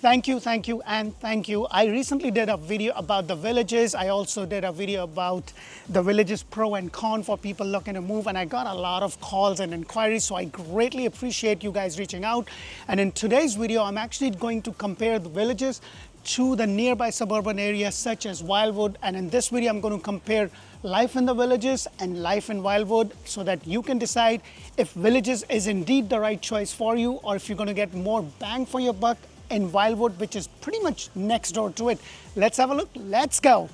Thank you, and thank you. I recently did a video about the villages. I also did a video about the villages pro and con for people looking to move, and I got a lot of calls and inquiries, so I greatly appreciate you guys reaching out. And in today's video, I'm actually going to compare the villages to the nearby suburban areas such as Wildwood. And in this video, I'm going to compare life in the villages and life in Wildwood so that you can decide if villages is indeed the right choice for you, or if you're going to get more bang for your buck in Wildwood, which is pretty much next door to it. Let's have a look. Let's go.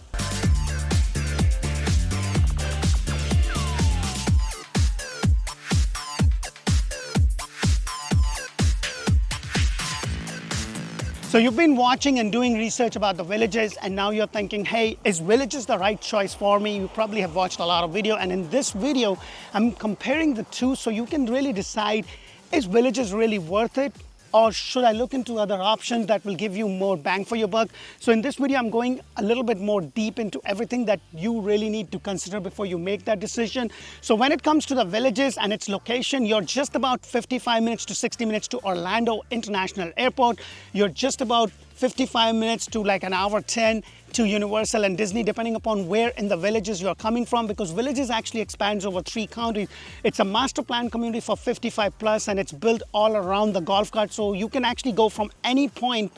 So you've been watching and doing research about the villages, and now you're thinking, hey, is villages the right choice for me? You probably have watched a lot of video, and in this video, I'm comparing the two so you can really decide, is villages really worth it? Or should I look into other options that will give you more bang for your buck? So in this video, I'm going a little bit more deep into everything that you really need to consider before you make that decision. So when it comes to the villages and its location, you're just about 55 minutes to 60 minutes to Orlando International Airport. You're just about 55 minutes to like an hour 10 to Universal and Disney, depending upon where in the villages you're coming from, because villages actually expands over 3 counties. It's a master plan community for 55 plus, and it's built all around the golf cart. So you can actually go from any point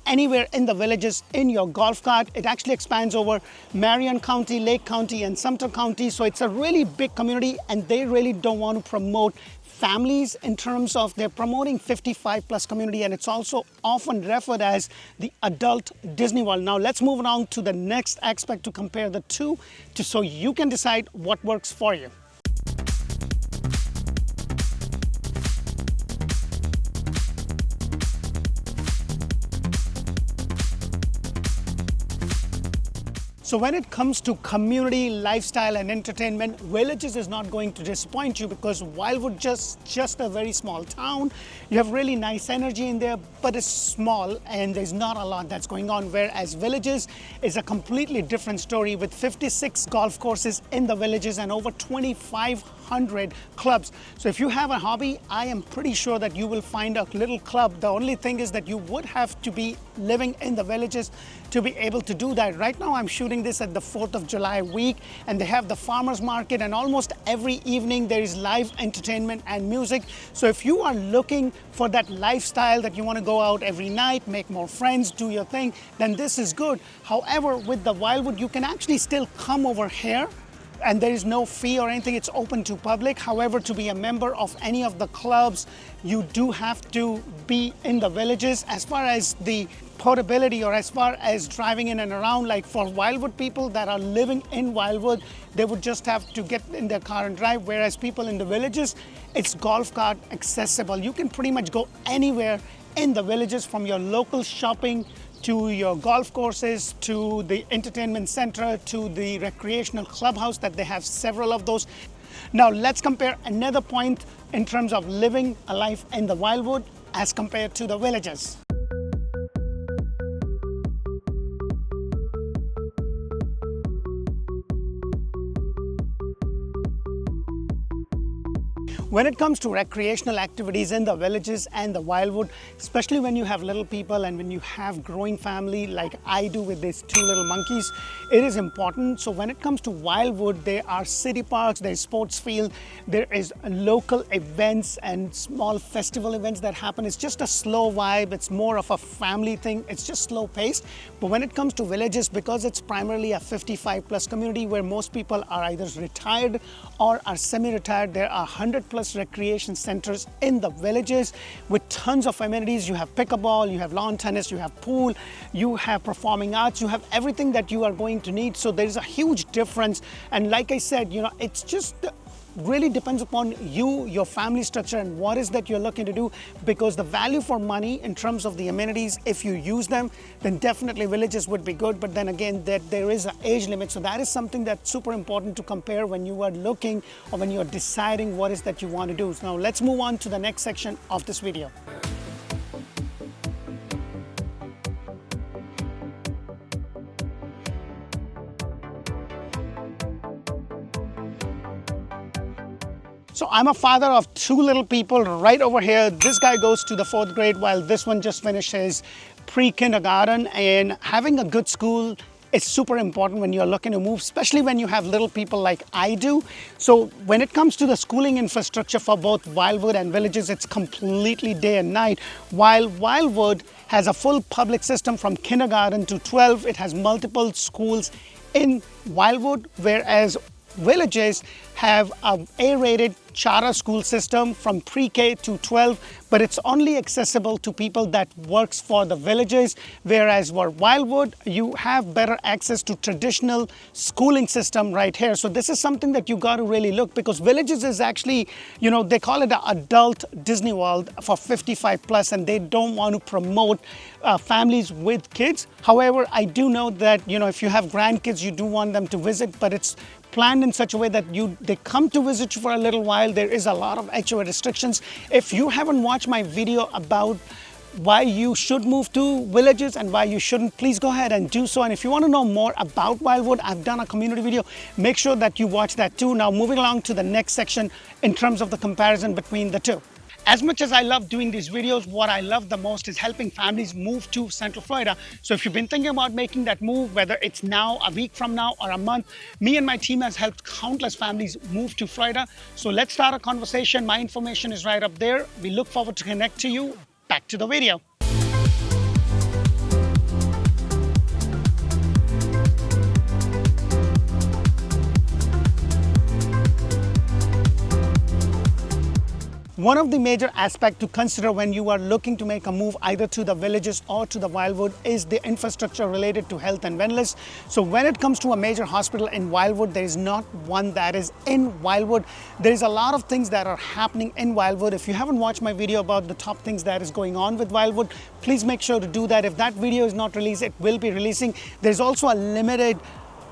anywhere in the villages in your golf cart. It actually expands over Marion County, Lake County, and Sumter County. So it's a really big community, and they really don't want to promote families in terms of they're promoting 55 plus community, and it's also often referred as the adult Disney World. Now let's move on to the next aspect to compare the two so you can decide what works for you. So when it comes to community, lifestyle, and entertainment, villages is not going to disappoint you, because Wildwood just a very small town. You have really nice energy in there, but it's small and there's not a lot that's going on. Whereas villages is a completely different story, with 56 golf courses in the villages and over 2,500 clubs. So if you have a hobby, I am pretty sure that you will find a little club. The only thing is that you would have to be living in the villages to be able to do that. Right now I'm shooting this at the 4th of July week, and they have the farmers market, and almost every evening there is live entertainment and music. So if you are looking for that lifestyle, that you want to go out every night, make more friends, do your thing, then this is good. However, with the Wildwood, you can actually still come over here, and there is no fee or anything. It's open to public. However, to be a member of any of the clubs, you do have to be in the villages. As far as the portability, or as far as driving in and around, like for Wildwood people that are living in Wildwood, they would just have to get in their car and drive, whereas people in the villages, it's golf cart accessible. You can pretty much go anywhere in the villages, from your local shopping to your golf courses, to the entertainment center, to the recreational clubhouse that they have several of those. Now let's compare another point in terms of living a life in the Wildwood as compared to the villages. When it comes to recreational activities in the villages and the Wildwood, especially when you have little people and when you have growing family like I do with these 2 little monkeys, it is important. So when it comes to Wildwood, there are city parks, there's sports field, there is local events and small festival events that happen. It's just a slow vibe. It's more of a family thing. It's just slow paced. But when it comes to villages, because it's primarily a 55 plus community where most people are either retired or are semi-retired, there are 100 plus recreation centers in the villages with tons of amenities. You have pickleball, you have lawn tennis, you have pool, you have performing arts, you have everything that you are going to need. So there's a huge difference. And like I said, you know, it's just really depends upon you, your family structure, and what is that you're looking to do, because the value for money in terms of the amenities, if you use them, then definitely villages would be good. But then again, that there is an age limit. So that is something that's super important to compare when you are looking or when you're deciding what is that you want to do. So now let's move on to the next section of this video. So I'm a father of two little people right over here. This guy goes to the 4th grade while this one just finished his pre-kindergarten, and having a good school is super important when you're looking to move, especially when you have little people like I do. So when it comes to the schooling infrastructure for both Wildwood and Villages, it's completely day and night. While Wildwood has a full public system from kindergarten to 12, it has multiple schools in Wildwood, whereas Villages have a A-rated charter school system from pre-K to 12, but it's only accessible to people that works for the Villages, whereas for Wildwood, you have better access to traditional schooling system right here. So this is something that you got to really look, because Villages is actually, you know, they call it an adult Disney World for 55 plus, and they don't want to promote families with kids. However, I do know that, you know, if you have grandkids, you do want them to visit, but it's planned in such a way that they come to visit you for a little while. There is a lot of HOA restrictions. If you haven't watched my video about why you should move to Villages and why you shouldn't, please go ahead and do so. And if you want to know more about Wildwood, I've done a community video. Make sure that you watch that too. Now moving along to the next section in terms of the comparison between the two. As much as I love doing these videos, what I love the most is helping families move to Central Florida. So if you've been thinking about making that move, whether it's now, a week from now, or a month, me and my team has helped countless families move to Florida. So let's start a conversation. My information is right up there. We look forward to connect to you. Back to the video. One of the major aspects to consider when you are looking to make a move either to the Villages or to the Wildwood is the infrastructure related to health and wellness. So when it comes to a major hospital in Wildwood, there is not one that is in Wildwood. There is a lot of things that are happening in Wildwood. If you haven't watched my video about the top things that is going on with Wildwood, please make sure to do that. If that video is not released, it will be releasing. There's also a limited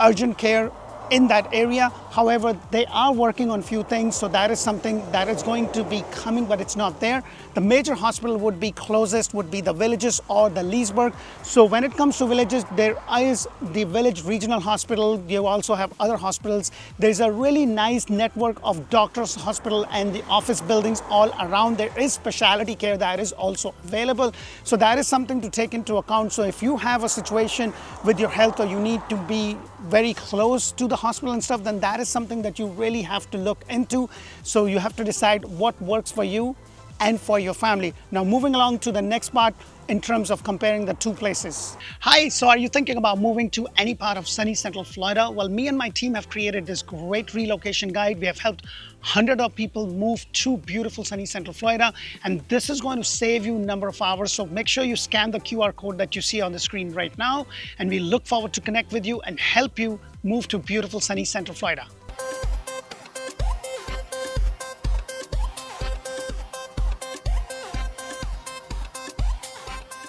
urgent care in that area. However, they are working on few things, so that is something that is going to be coming, but it's not there. The major hospital would be closest would be the Villages or the Leesburg. So when it comes to Villages, there is the Village Regional Hospital. You also have other hospitals. There's a really nice network of doctors' hospital and the office buildings all around. There is specialty care that is also available. So that is something to take into account. So if you have a situation with your health, or you need to be very close to the hospital and stuff, then that is something that you really have to look into. So you have to decide what works for you and for your family. Now moving along to the next part in terms of comparing the two places. Hi, so are you thinking about moving to any part of sunny Central Florida? Well, me and my team have created this great relocation guide. We have helped hundreds of people move to beautiful sunny Central Florida, and this is going to save you a number of hours. So make sure you scan the QR code that you see on the screen right now, and we look forward to connect with you and help you move to beautiful sunny Central Florida.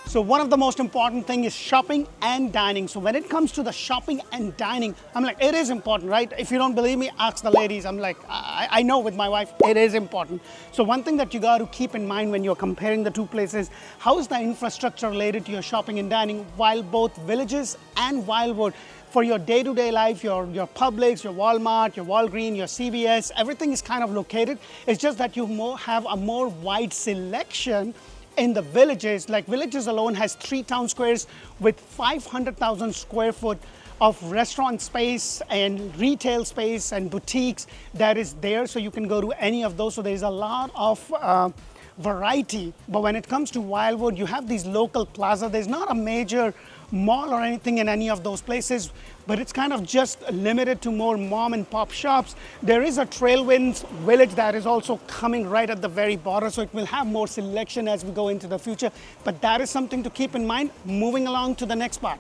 So one of the most important thing is shopping and dining. So when it comes to the shopping and dining, I'm like, it is important, right? If you don't believe me, ask the ladies. I'm like, I know with my wife, it is important. So one thing that you got to keep in mind when you're comparing the two places, how is the infrastructure related to your shopping and dining? While both Villages and Wildwood, for your day-to-day life, your Publix, your Walmart, your Walgreens, your CVS, everything is kind of located. It's just that you have a more wide selection in the Villages. Like Villages alone has 3 town squares with 500,000 square foot of restaurant space and retail space and boutiques that is there. So you can go to any of those. So there's a lot of variety. But when it comes to Wildwood, you have these local plaza. There's not a major mall or anything in any of those places, but it's kind of just limited to more mom and pop shops. There is a Trailwinds Village that is also coming right at the very border, so it will have more selection as we go into the future. But that is something to keep in mind. Moving along to the next part.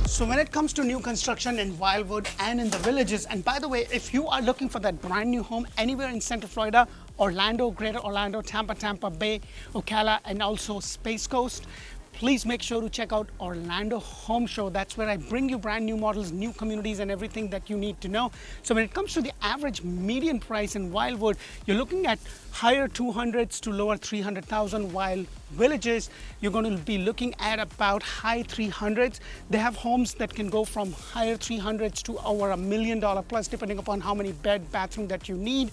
So when it comes to new construction in Wildwood and in the Villages, and by the way, if you are looking for that brand new home anywhere in Central Florida, Orlando, Greater Orlando, Tampa Bay, Ocala, and also Space Coast, please make sure to check out Orlando Home Show. That's where I bring you brand new models, new communities, and everything that you need to know. So when it comes to the average median price in Wildwood, you're looking at higher 200s to lower 300,000, while Villages, you're going to be looking at about high 300s. They have homes that can go from higher 300s to over $1 million plus, depending upon how many bed, bathroom that you need.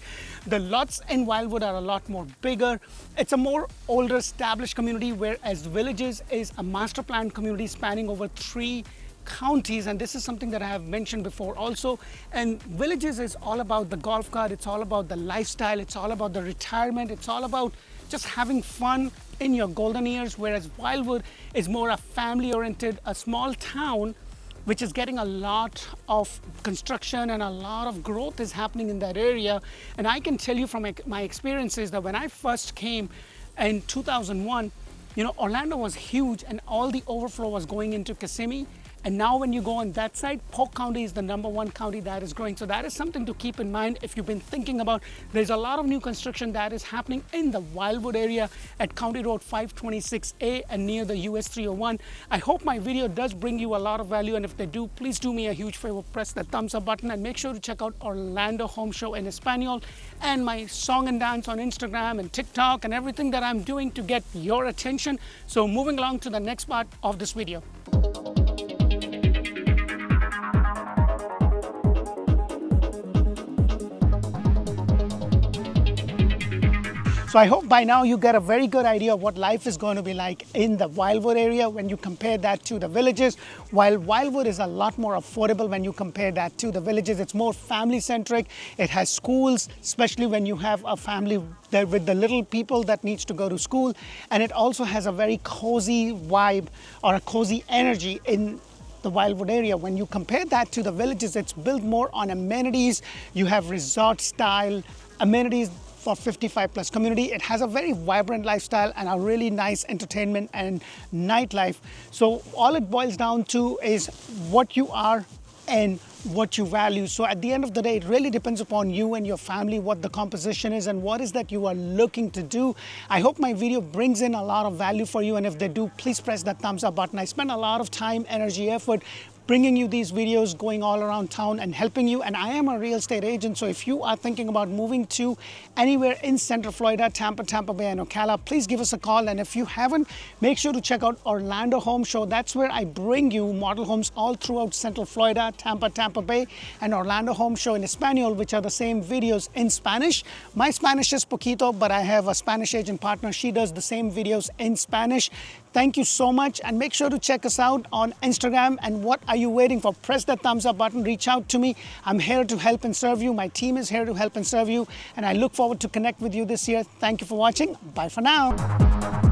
The lots in Wildwood are a lot more bigger. It's a more older established community, whereas Villages is a master planned community spanning over 3 counties, and this is something that I have mentioned before also. And Villages is all about the golf cart, it's all about the lifestyle, it's all about the retirement, it's all about just having fun in your golden years, whereas Wildwood is more a family oriented, a small town which is getting a lot of construction and a lot of growth is happening in that area. And I can tell you from my experiences that when I first came in 2001, Orlando was huge and all the overflow was going into Kissimmee. And now when you go on that side, Polk County is the #1 county that is growing. So that is something to keep in mind if you've been thinking about. There's a lot of new construction that is happening in the Wildwood area at County Road 526A and near the US 301. I hope my video does bring you a lot of value, and if they do, please do me a huge favor, press the thumbs up button, and make sure to check out Orlando Home Show in Espanol and my song and dance on Instagram and TikTok and everything that I'm doing to get your attention. So moving along to the next part of this video. So I hope by now you get a very good idea of what life is going to be like in the Wildwood area when you compare that to the Villages. While Wildwood is a lot more affordable when you compare that to the Villages, it's more family centric. It has schools, especially when you have a family there with the little people that needs to go to school. And it also has a very cozy vibe or a cozy energy in the Wildwood area. When you compare that to the Villages, it's built more on amenities. You have resort style amenities for 55 plus community. It has a very vibrant lifestyle and a really nice entertainment and nightlife. So all it boils down to is what you are and what you value. So at the end of the day, it really depends upon you and your family, what the composition is and what is that you are looking to do. I hope my video brings in a lot of value for you, and if they do, please press that thumbs up button. I spend a lot of time, energy, effort bringing you these videos, going all around town and helping you. And I am a real estate agent, so if you are thinking about moving to anywhere in Central Florida, Tampa, Tampa Bay and Ocala, please give us a call. And if you haven't, make sure to check out Orlando Home Show. That's where I bring you model homes all throughout Central Florida, Tampa, Tampa Bay, and Orlando Home Show in Espanol, which are the same videos in Spanish. My Spanish is poquito, but I have a Spanish agent partner. She does the same videos in Spanish. Thank you so much, and make sure to check us out on Instagram. And what are you waiting for? Press that thumbs up button, reach out to me. I'm here to help and serve you. My team is here to help and serve you, and I look forward to connect with you this year. Thank you for watching. Bye for now.